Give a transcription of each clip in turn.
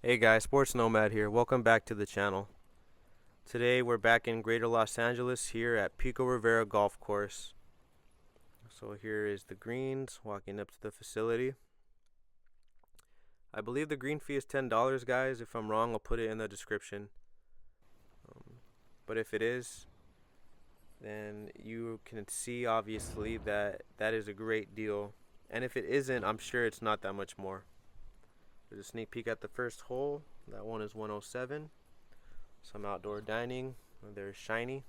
Hey guys, Sports Nomad here. Welcome back to the channel. Today we're back in Greater Los Angeles here at Pico Rivera Golf Course. So here is the greens, walking up to the facility. I believe the green fee is $10, guys. If I'm wrong, I'll put it in the description. But if it is, then you can see obviously that that is a great deal. And if it isn't, I'm sure it's not that much more. There's a sneak peek at the first hole. That one is 107. Some outdoor dining. There's Shiny.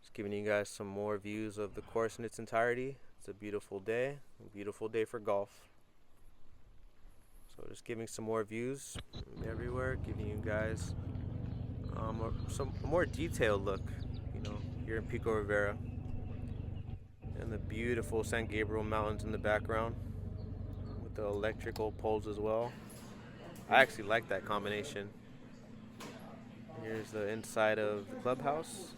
Just giving you guys some more views of the course in its entirety. It's a beautiful day for golf. So just giving some more views everywhere, giving you guys a more detailed look, here in Pico Rivera, and the beautiful San Gabriel Mountains in the background with the electrical poles as well. I actually like that combination. Here's the inside of the clubhouse,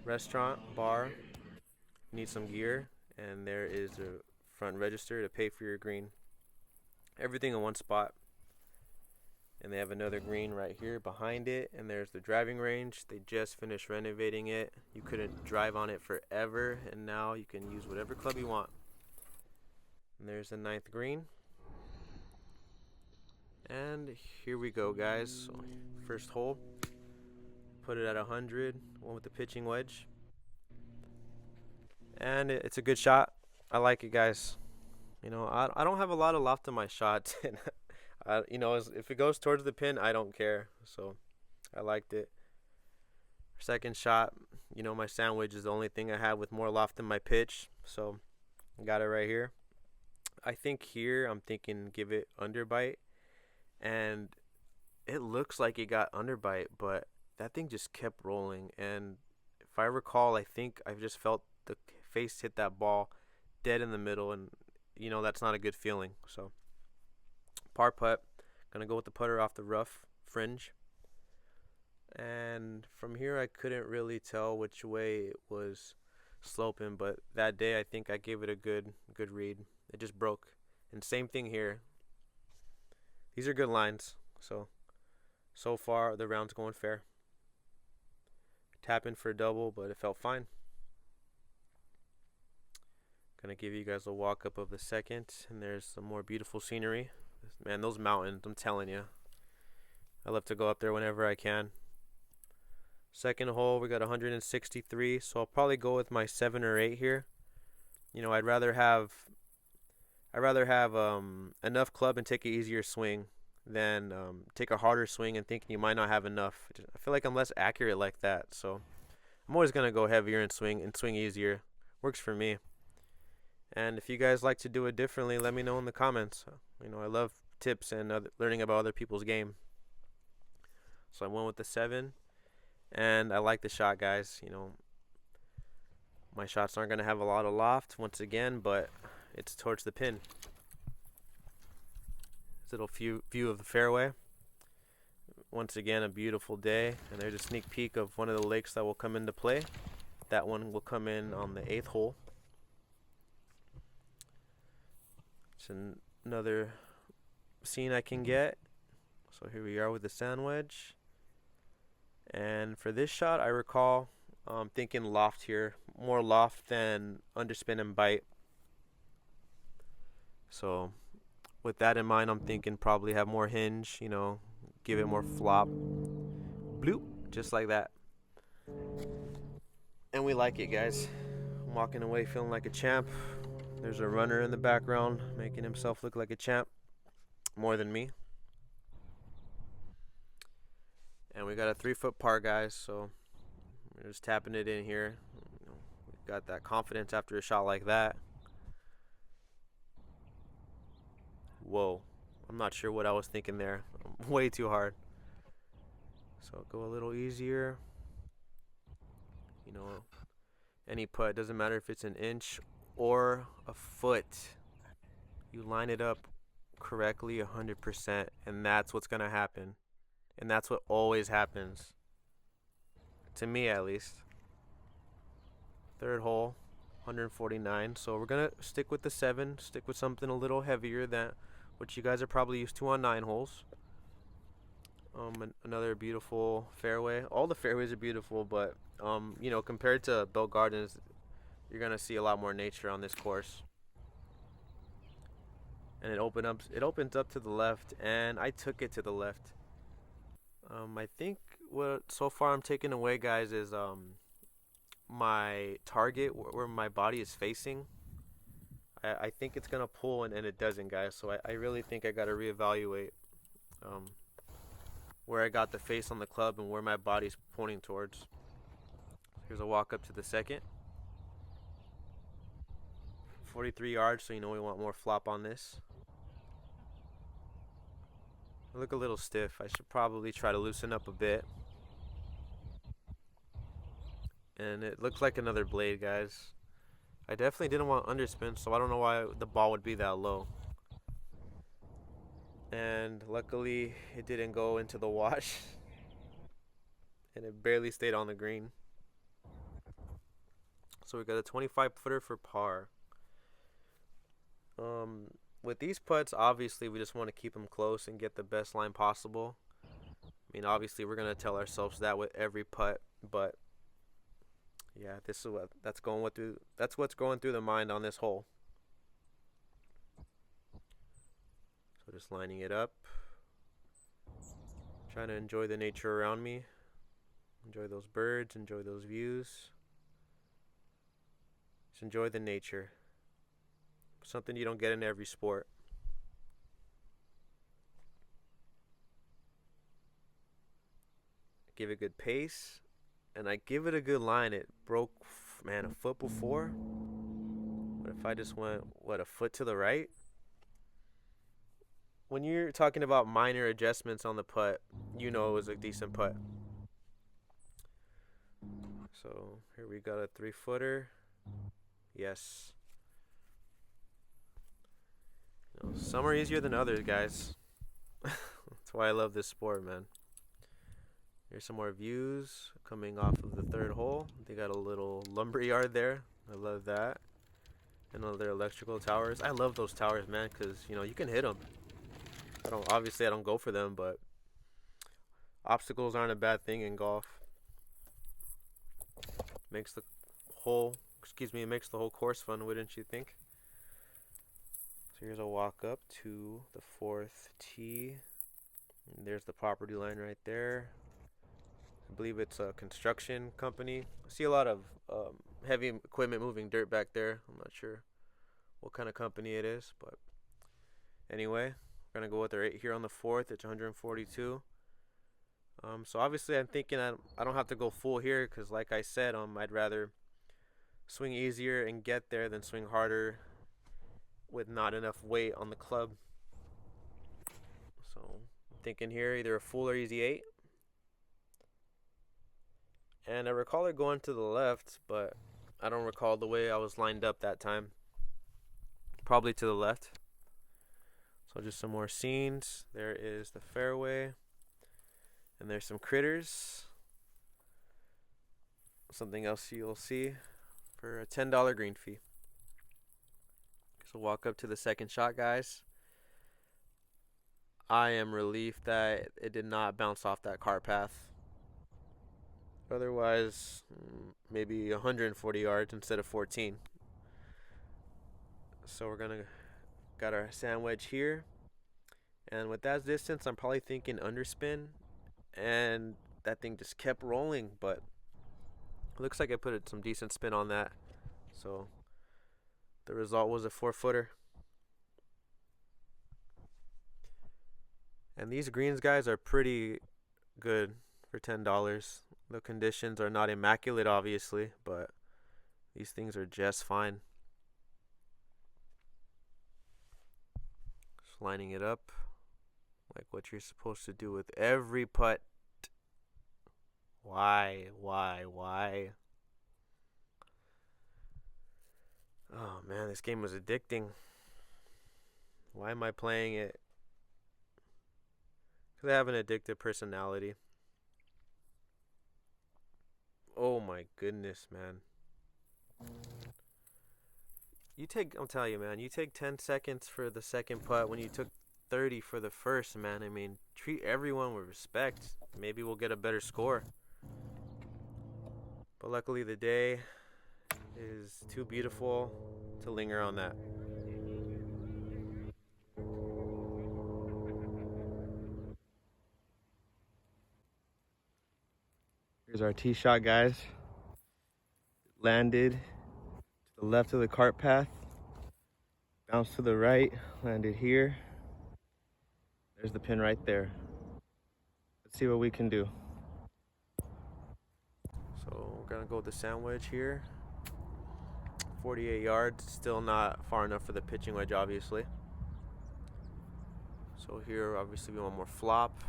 restaurant, bar. Need some gear, and there is a front register to pay for your green. Everything in one spot. And they have another green right here behind it, and there's the driving range. They just finished renovating it. You couldn't drive on it forever, and now you can use whatever club you want. And there's the 9th green. And here we go, guys. So first hole, put it at 100, one with the pitching wedge. And it's a good shot. I like it, guys. I don't have a lot of loft in my shots. If it goes towards the pin, I don't care. So I liked it. Second shot, my sandwich is the only thing I have with more loft than my pitch. So I got it right here. I think here I'm thinking give it underbite. And it looks like it got underbite, but that thing just kept rolling. And if I recall, I think I just felt the face hit that ball dead in the middle. And, that's not a good feeling. So par putt, gonna go with the putter off the rough fringe, and from here I couldn't really tell which way it was sloping, but that day I think I gave it a good read. It just broke. And same thing here. These are good lines. So far the round's going fair. Tapping for a double, but it felt fine. Gonna give you guys a walk up of the second, and there's some more beautiful scenery. Man, those mountains, I'm telling you. I love to go up there whenever I can. Second hole, we got 163, so I'll probably go with my 7 or 8 here. I'd rather have enough club and take an easier swing than take a harder swing and thinking you might not have enough. I feel like I'm less accurate like that, so I'm always gonna go heavier and swing easier. Works for me. And if you guys like to do it differently, let me know in the comments. I love tips and learning about other people's game. So I went with the 7, and I like the shot, guys. My shots aren't going to have a lot of loft once again, but it's towards the pin. This little view of the fairway. Once again, a beautiful day, and there's a sneak peek of one of the lakes that will come into play. That one will come in on the 8th hole. It's another scene I can get. So here we are with the sand wedge. And for this shot, I recall thinking loft here. More loft than underspin and bite. So with that in mind, I'm thinking probably have more hinge, give it more flop. Bloop, just like that. And we like it, guys. I'm walking away feeling like a champ. There's a runner in the background making himself look like a champ. More than me. And we got a 3-foot par, guys, so we're just tapping it in here. We've got that confidence after a shot like that. Whoa. I'm not sure what I was thinking there. Way too hard. So go a little easier. Any putt, doesn't matter if it's an inch or a foot. You line it up correctly 100%, and that's what's going to happen. And that's what always happens. To me, at least. Third hole, 149. So we're going to stick with the 7, stick with something a little heavier than which you guys are probably used to on 9 holes. Another beautiful fairway. All the fairways are beautiful, but you know, compared to Bell Gardens, you're gonna see a lot more nature on this course. And it opens up to the left, and I took it to the left. I think what so far I'm taking away, guys, is my target where my body is facing. I think it's gonna pull, and it doesn't, guys. So I really think I gotta reevaluate um, where I got the face on the club and where my body's pointing towards. Here's a walk up to the second. 43 yards, so you know we want more flop on this. I look a little stiff. I should probably try to loosen up a bit. And it looks like another blade, guys. I definitely didn't want underspin, so I don't know why the ball would be that low. And luckily, it didn't go into the wash. And it barely stayed on the green. So we got a 25 footer for par. With these putts, obviously we just want to keep them close and get the best line possible. I mean, obviously we're gonna tell ourselves that with every putt, but yeah, this is that's what's going through the mind on this hole. So just lining it up, trying to enjoy the nature around me, enjoy those birds, enjoy those views. Just enjoy the nature. Something you don't get in every sport. Give it good pace, and I give it a good line. It broke, man, a foot before. But if I just went, a foot to the right? When you're talking about minor adjustments on the putt, you know it was a decent putt. So here we got a 3-footer. Yes. Some are easier than others, guys. That's why I love this sport, man. Here's some more views coming off of the 3rd hole. They got a little lumberyard there. I love that. And other electrical towers. I love those towers, man, because you know you can hit them. I don't go for them, but obstacles aren't a bad thing in golf. Makes the it makes the whole course fun, wouldn't you think? So here's a walk up to the 4th tee. And there's the property line right there. I believe it's a construction company. I see a lot of heavy equipment moving dirt back there. I'm not sure what kind of company it is, but anyway, we're gonna go with our 8 here on the 4th. It's 142. So obviously I'm thinking I don't have to go full here because, like I said, I'd rather swing easier and get there than swing harder with not enough weight on the club. So I'm thinking here either a full or easy 8. And I recall it going to the left, but I don't recall the way I was lined up that time. Probably to the left. So just some more scenes. There is the fairway. And there's some critters. Something else you'll see for a $10 green fee. So walk up to the second shot, guys. I am relieved that it did not bounce off that car path. Otherwise, maybe 140 yards instead of 14. So we're gonna got our sand wedge here. And with that distance, I'm probably thinking underspin. And that thing just kept rolling, but it looks like I put some decent spin on that. So the result was a 4-footer. And these greens, guys, are pretty good for $10. The conditions are not immaculate, obviously, but these things are just fine. Just lining it up like what you're supposed to do with every putt. Why? Oh man, this game was addicting. Why am I playing it? Because I have an addictive personality. Oh my goodness, man. I'm telling you, man, you take 10 seconds for the second putt when you took 130 for the first, man. I mean, treat everyone with respect. Maybe we'll get a better score. But luckily the day is too beautiful to linger on that. Here's our tee shot, guys. Landed to the left of the cart path. Bounced to the right, landed here. There's the pin right there. Let's see what we can do. So we're gonna go with the sandwich here. 48 yards, still not far enough for the pitching wedge, obviously. So here, obviously, we want more flop.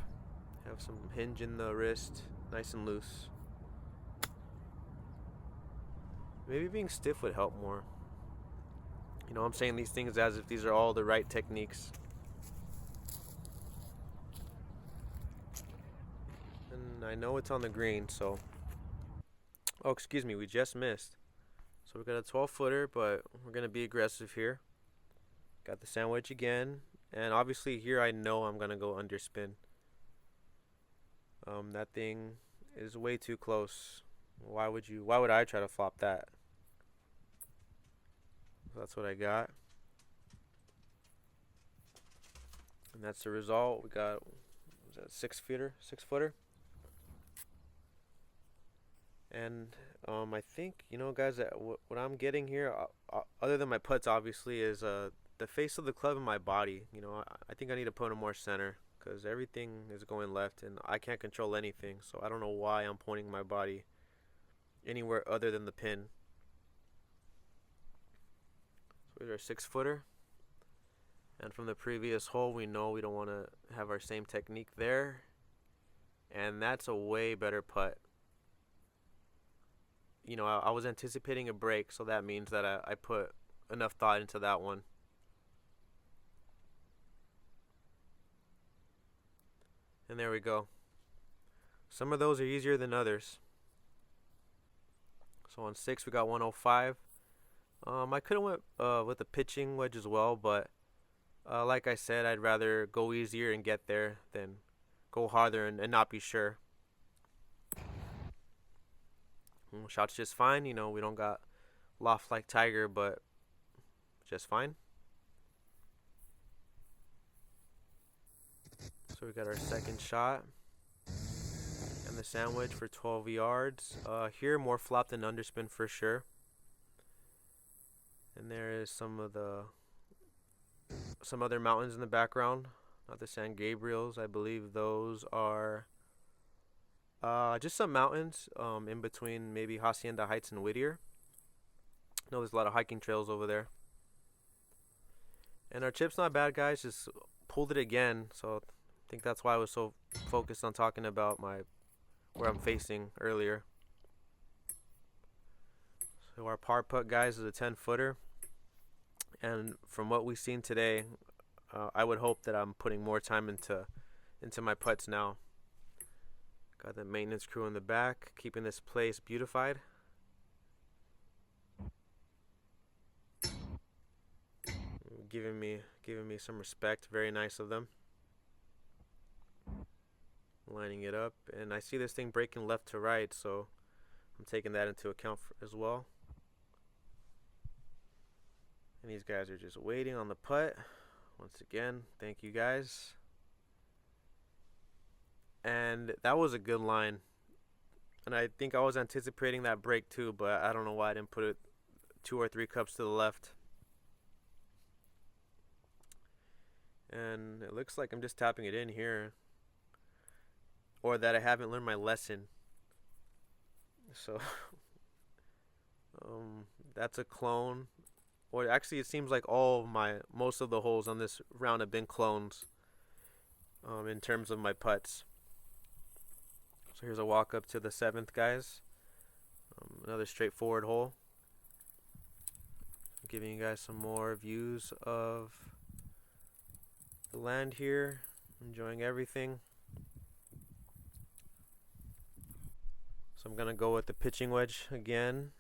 Have some hinge in the wrist, nice and loose. Maybe being stiff would help more. You know, I'm saying these things as if these are all the right techniques. And I know it's on the green, so... Oh, excuse me, we just missed. So we got a 12-footer, but we're going to be aggressive here. Got the sandwich again. And obviously here I know I'm going to go underspin. That thing is way too close. Why would I try to flop that? So that's what I got. And that's the result. We got, was that 6-footer? And I think, you know, guys, that what I'm getting here, other than my putts, obviously, is the face of the club and my body. You know, I think I need to put it more center because everything is going left and I can't control anything. So I don't know why I'm pointing my body anywhere other than the pin. So here's our 6-footer. And from the previous hole, we know we don't want to have our same technique there. And that's a way better putt. You know, I was anticipating a break, so that means that I put enough thought into that one. And there we go. Some of those are easier than others. So on 6, we got 105. I could have went with the pitching wedge as well, but like I said, I'd rather go easier and get there than go harder and not be sure. Shot's just fine. You know, we don't got loft like Tiger, but just fine. So we got our second shot. And the sandwich for 12 yards. Here, more flop than underspin for sure. And there is some other mountains in the background. Not the San Gabriels. I believe those are just some mountains in between maybe Hacienda Heights and Whittier. I know there's a lot of hiking trails over there. And our chip's not bad, guys. Just pulled it again. So I think that's why I was so focused on talking about where I'm facing earlier. So our par putt, guys, is a 10-footer. And from what we've seen today, I would hope that I'm putting more time into my putts now. Got the maintenance crew in the back, keeping this place beautified. Giving me some respect. Very nice of them. Lining it up, and I see this thing breaking left to right, so I'm taking that into account as well. And these guys are just waiting on the putt. Once again, thank you guys. And that was a good line. And I think I was anticipating that break too, but I don't know why I didn't put it 2 or 3 cups to the left. And it looks like I'm just tapping it in here. Or that I haven't learned my lesson. So, that's a clone. Or actually, it seems like most of the holes on this round have been clones. In terms of my putts. So here's a walk up to the 7th, guys. Another straightforward hole. I'm giving you guys some more views of the land here. Enjoying everything. So I'm going to go with the pitching wedge again.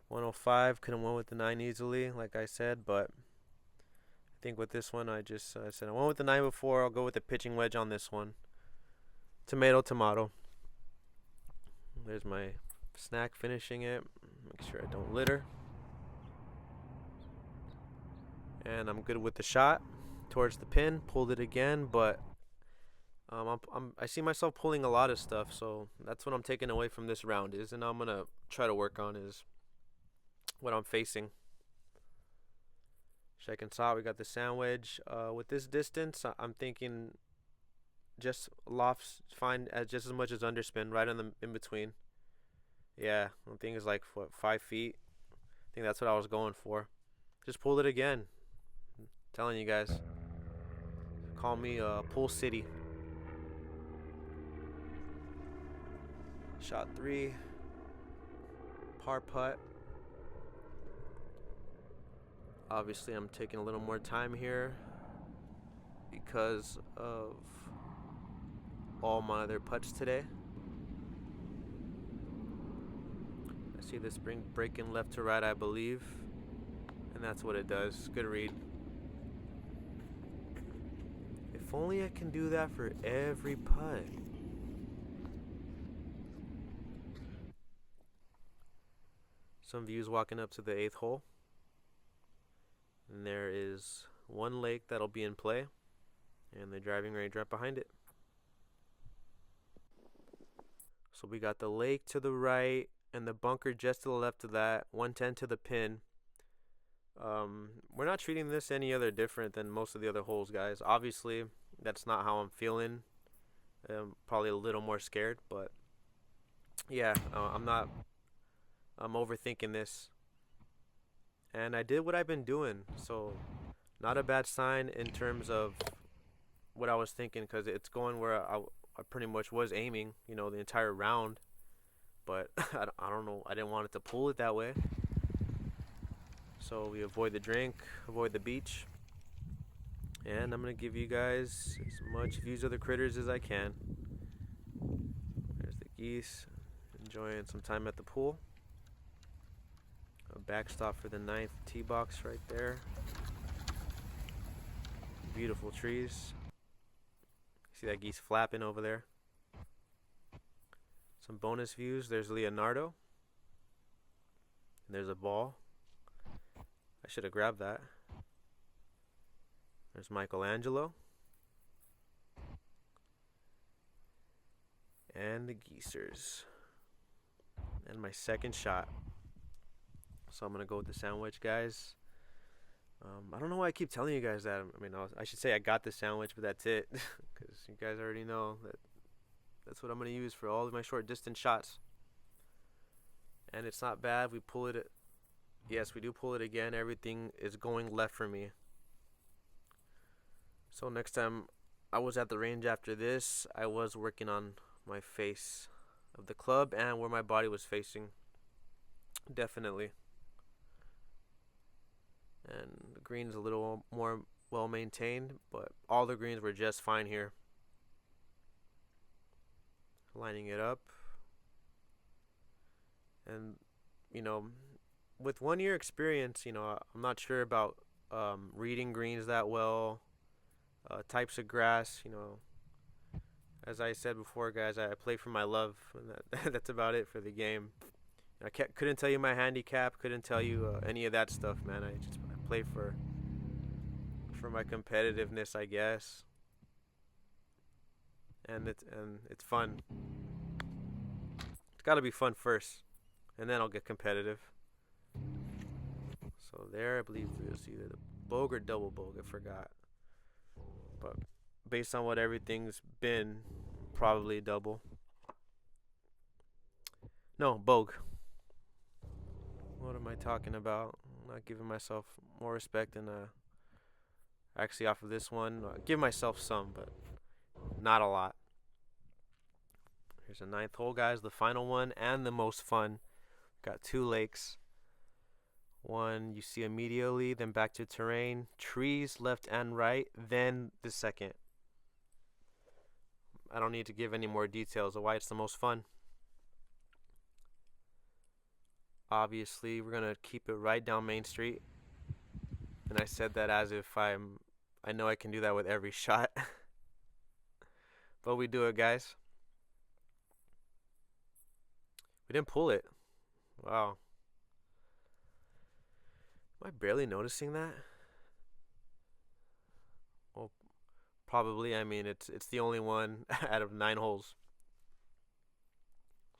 105, could have went with the 9 easily, like I said, but I think with this one, I just said I went with the 9x4. I'll go with the pitching wedge on this one. Tomato, tomato. There's my snack, finishing it. Make sure I don't litter. And I'm good with the shot towards the pin. Pulled it again, but I see myself pulling a lot of stuff, so that's what I'm taking away from this round is, and I'm gonna try to work on is what I'm facing. Second shot, we got the sand wedge. With this distance, I'm thinking just lofts fine as just as much as underspin, right in between. Yeah, I think it's like what, 5 feet. I think that's what I was going for. Just pulled it again. I'm telling you guys, call me Pool City. Shot 3, par putt. Obviously, I'm taking a little more time here because of all my other putts today. I see this spring breaking left to right, I believe, and that's what it does. Good read. If only I can do that for every putt. Some views walking up to the 8th hole. And there is one lake that'll be in play, and the driving range right behind it. So we got the lake to the right, and the bunker just to the left of that, 110 to the pin. We're not treating this any other different than most of the other holes, guys. Obviously, that's not how I'm feeling. I'm probably a little more scared, but yeah, I'm overthinking this. And I did what I've been doing, so not a bad sign in terms of what I was thinking, because it's going where I pretty much was aiming, the entire round. But I don't know, I didn't want it to pull it that way. So we avoid the drink, avoid the beach. And I'm going to give you guys as much views of the critters as I can. There's the geese, enjoying some time at the pool. A backstop for the 9th tee box right there. Beautiful trees. See that geese flapping over there. Some bonus views. There's Leonardo. And there's a ball. I should have grabbed that. There's Michelangelo. And the geesers. And my second shot. So I'm going to go with the sandwich, guys. I don't know why I keep telling you guys that. I mean, I should say I got the sandwich, but that's it. Because you guys already know that that's what I'm going to use for all of my short distance shots. And it's not bad. We pull it. Yes, we do pull it again. Everything is going left for me. So next time I was at the range after this, I was working on my face of the club and where my body was facing. Definitely. And the green's a little more well maintained, but all the greens were just fine here. Lining it up. And, with 1 year experience, I'm not sure about reading greens that well, types of grass, As I said before, guys, I play for my love, and that's about it for the game. I couldn't tell you my handicap, couldn't tell you any of that stuff, man. I play for my competitiveness, I guess, and it's fun. It's got to be fun first, and then I'll get competitive. So there, I believe it was either the bogue or double bogue, I forgot. But based on what everything's been, probably double. No, bogue. What am I talking about? I'm not giving myself more respect than actually off of this one. Give myself some, but not a lot. Here's the 9th hole, guys, the final one and the most fun. Got 2 lakes. One you see immediately, then back to terrain, trees left and right, then the second. I don't need to give any more details of why it's the most fun. Obviously, we're going to keep it right down Main Street. and I said that as if I know I can do that with every shot. But we do it, guys. We didn't pull it. Wow. Am I barely noticing that? Well, probably. I mean, it's the only one out of 9 holes.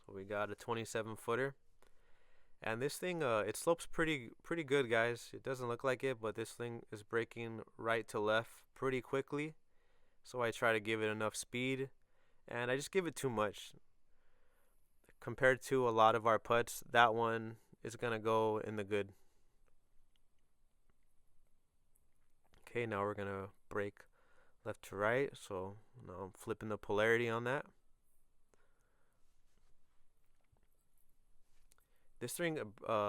So we got a 27 footer. And this thing, it slopes pretty good, guys. It doesn't look like it, but this thing is breaking right to left pretty quickly. So I try to give it enough speed, and I just give it too much. Compared to a lot of our putts, that one is gonna go in the good. Okay, now we're gonna break left to right. So now I'm flipping the polarity on that. This thing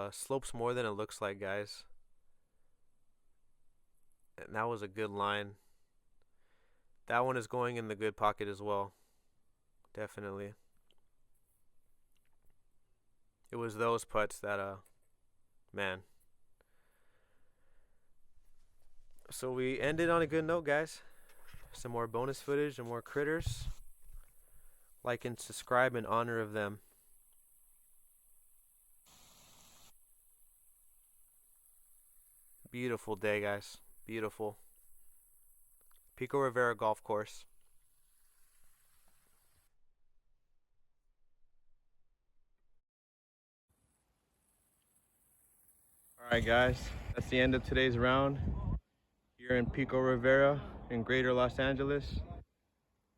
slopes more than it looks like, guys. And that was a good line. That one is going in the good pocket as well. Definitely. It was those putts that, man. So we ended on a good note, guys. Some more bonus footage and more critters. Like and subscribe in honor of them. Beautiful day, guys. Beautiful. Pico Rivera Golf Course. Alright, guys. That's the end of today's round here in Pico Rivera in Greater Los Angeles.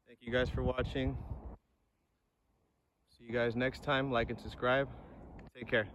Thank you guys for watching. See you guys next time. Like and subscribe. Take care.